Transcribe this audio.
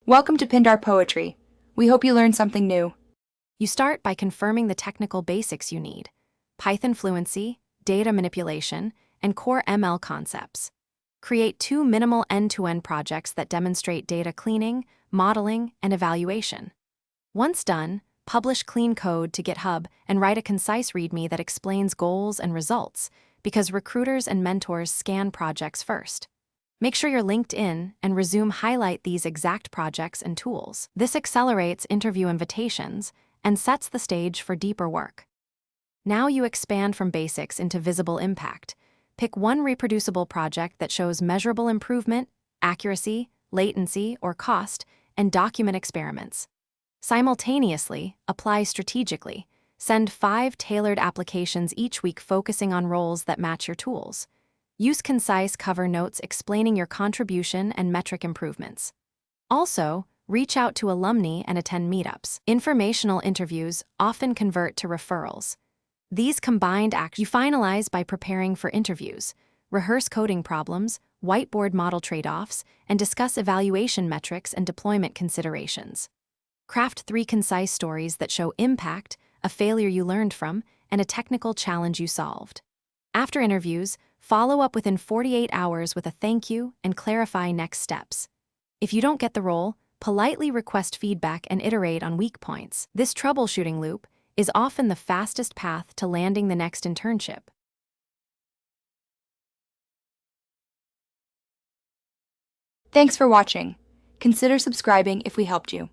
Welcome to Pindar Poetry. We hope you learned something new. You start by confirming the technical basics you need: Python fluency, data manipulation, and core ML concepts. Create 2 minimal end-to-end projects that demonstrate data cleaning, modeling, and evaluation. Once done, publish clean code to GitHub and write a concise README that explains goals and results, because recruiters and mentors scan projects first. Make sure you're linked in and resume highlight these exact projects and tools. This accelerates interview invitations and sets the stage for deeper work. Now you expand from basics into visible impact. Pick one reproducible project that shows measurable improvement, accuracy, latency, or cost, and document experiments. Simultaneously, apply strategically. Send 5 tailored applications each week focusing on roles that match your tools. Use concise cover notes explaining your contribution and metric improvements. Also, reach out to alumni and attend meetups. Informational interviews often convert to referrals. These combined actions you finalize by preparing for interviews. Rehearse coding problems, whiteboard model trade-offs, and discuss evaluation metrics and deployment considerations. Craft 3 concise stories that show impact, a failure you learned from, and a technical challenge you solved. After interviews, follow up within 48 hours with a thank you and clarify next steps. If you don't get the role, politely request feedback and iterate on weak points. This troubleshooting loop is often the fastest path to landing the next internship. Thanks for watching. Consider subscribing if we helped you.